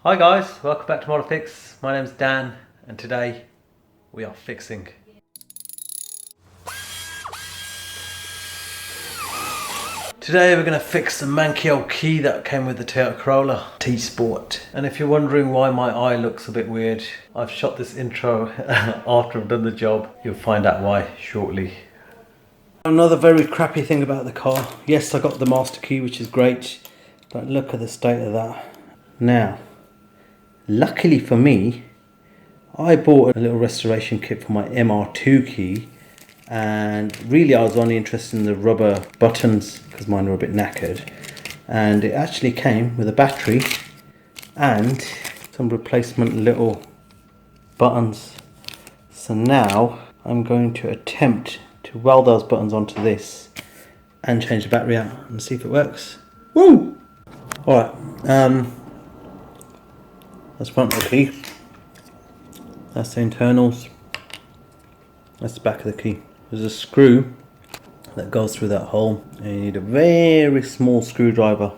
Hi guys, welcome back to Model Fix. My name's Dan and today we are fixing. Today we're going to fix the manky old key that came with the Toyota Corolla T-Sport. And if you're wondering why my eye looks a bit weird, I've shot this intro after I've done the job. You'll find out why shortly. Another very crappy thing about the car. Yes, I got the master key, which is great, but look at the state of that. Now, luckily for me, I bought a little restoration kit for my MR2 key, and really I was only interested in the rubber buttons because mine were a bit knackered, and it actually came with a battery and some replacement little buttons. So now I'm going to attempt to weld those buttons onto this and change the battery out and see if it works. Woo! Alright, that's front of the key. That's the internals. That's the back of the key. There's a screw that goes through that hole, and you need a very small screwdriver,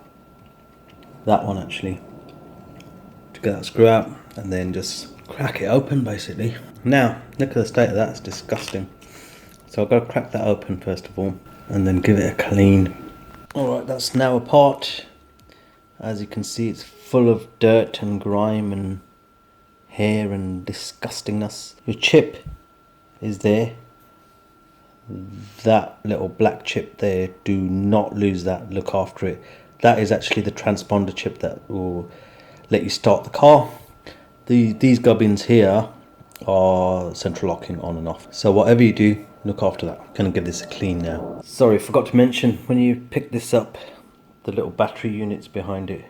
that one actually, to get that screw out, and then just crack it open basically. Now, look at the state of that, it's disgusting. So I've got to crack that open first of all, and then give it a clean. Alright, that's now apart. As you can see, it's full of dirt and grime and hair and disgustingness. Your chip is there. That little black chip there, do not lose that, look after it. That is actually the transponder chip that will let you start the car. These gubbins here are central locking on and off. So whatever you do, look after that. I'm going to give this a clean now. Sorry, forgot to mention, when you pick this up, the little battery units behind it,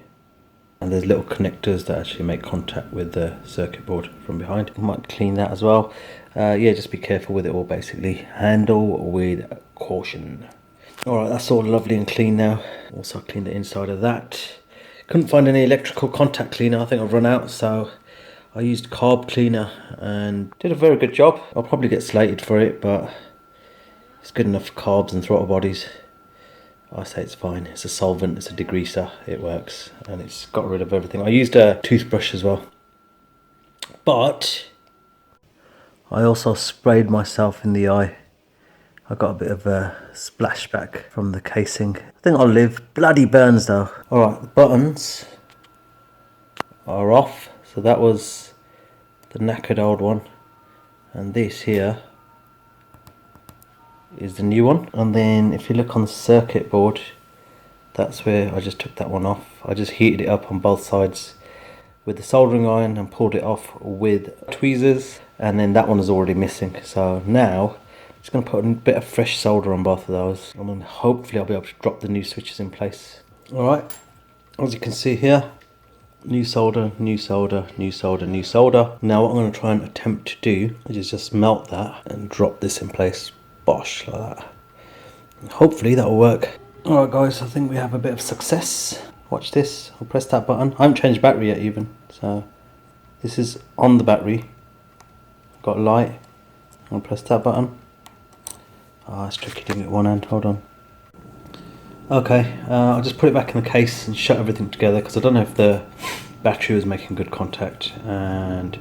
and there's little connectors that actually make contact with the circuit board from behind. You might clean that as well. Yeah, just be careful with it all basically. Handle with caution. Alright, that's all lovely and clean now. Also cleaned the inside of that. Couldn't find any electrical contact cleaner. I think I've run out, so I used carb cleaner and did a very good job. I'll probably get slated for it, but it's good enough for carbs and throttle bodies. I say it's fine. It's a solvent, it's a degreaser, it works, and it's got rid of everything. I used a toothbrush as well, but I also sprayed myself in the eye. I got a bit of a splashback from the casing. I think I'll live. Bloody burns though. Alright, the buttons are off. So that was the knackered old one, and this here is the new one. And then if you look on the circuit board, that's where I just took that one off. I just heated it up on both sides with the soldering iron and pulled it off with tweezers, and then that one is already missing. So now I'm just going to put a bit of fresh solder on both of those, and then hopefully I'll be able to drop the new switches in place. Alright, as you can see here, new solder, new solder, new solder, new solder. Now what I'm going to try and attempt to do is just melt that and drop this in place. Bosh, like that. And hopefully that will work. Alright guys, I think we have a bit of success. Watch this, I'll press that button. I haven't changed battery yet even, so this is on the battery. Got a light. I'll press that button. Ah, it's tricky doing it with one hand, hold on. Okay, I'll just put it back in the case and shut everything together, because I don't know if the battery was making good contact, and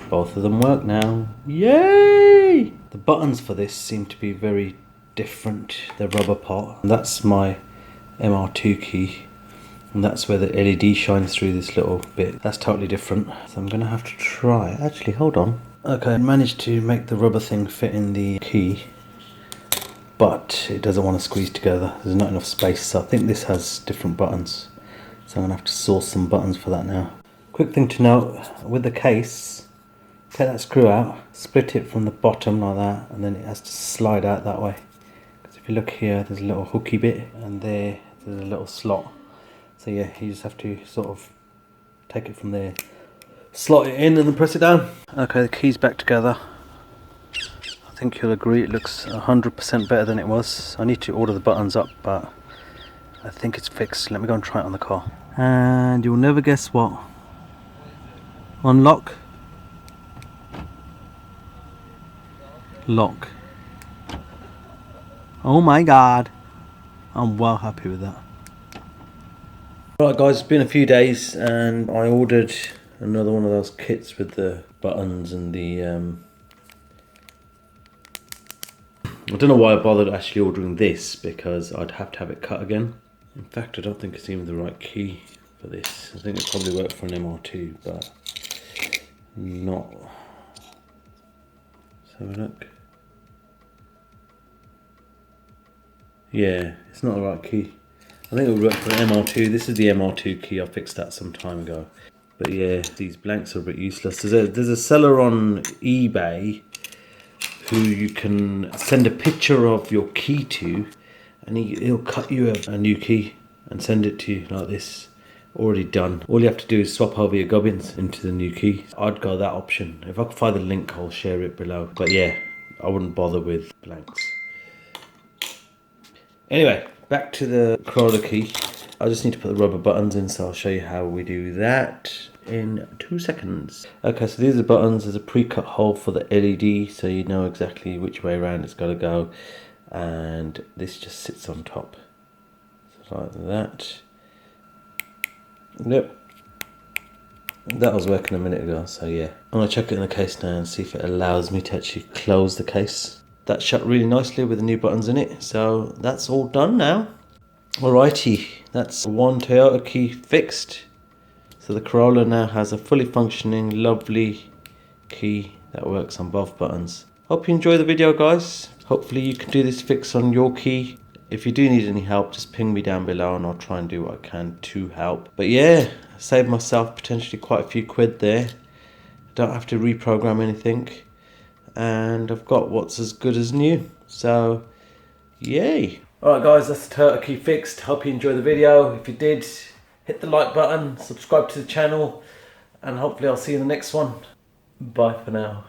both of them work now. Yay! The buttons for this seem to be very different, the rubber part. And that's my MR2 key, and that's where the LED shines through this little bit. That's totally different. So I'm going to have to try. Actually, hold on. Okay, I managed to make the rubber thing fit in the key, but it doesn't want to squeeze together. There's not enough space, so I think this has different buttons. So I'm going to have to source some buttons for that now. Quick thing to note, with the case, take that screw out, split it from the bottom like that, and then it has to slide out that way. Because if you look here, there's a little hooky bit, and there's a little slot. So yeah, you just have to sort of take it from there, slot it in, and then press it down. Okay, the key's back together. I think you'll agree it looks 100% better than it was. I need to order the buttons up, but I think it's fixed. Let me go and try it on the car. And you'll never guess what. Unlock. Lock. Oh my god, I'm well happy with that. Right guys, it's been a few days and I ordered another one of those kits with the buttons and the I don't know why I bothered actually ordering this, because I'd have to have it cut again. In fact, I don't think it's even the right key for this. I think it probably worked for an MR2, but not. Let's have a look. Yeah, it's not the right key. I think it would work for an MR2. This is the MR2 key. I fixed that some time ago. But yeah, these blanks are a bit useless. There's a seller on eBay who you can send a picture of your key to, and he'll cut you a new key and send it to you like this, already done. All you have to do is swap over your gubbins into the new key. I'd go that option. If I can find the link, I'll share it below. But yeah, I wouldn't bother with blanks. Anyway, back to the Corolla key. I just need to put the rubber buttons in, so I'll show you how we do that in 2 seconds. Okay, so these are the buttons. There's a pre-cut hole for the LED, so you know exactly which way around it's got to go. And this just sits on top. So like that. Yep. That was working a minute ago, so yeah. I'm going to chuck it in the case now and see if it allows me to actually close the case. That shut really nicely with the new buttons in it, so that's all done now. Alrighty, that's one Toyota key fixed. So the Corolla now has a fully functioning, lovely key that works on both buttons. Hope you enjoy the video, guys. Hopefully you can do this fix on your key. If you do need any help, just ping me down below and I'll try and do what I can to help. But yeah, saved myself potentially quite a few quid there. Don't have to reprogram anything. And I've got what's as good as new. So, yay. Alright guys, that's the Toyota key fixed. Hope you enjoyed the video. If you did, hit the like button, subscribe to the channel, and hopefully I'll see you in the next one. Bye for now.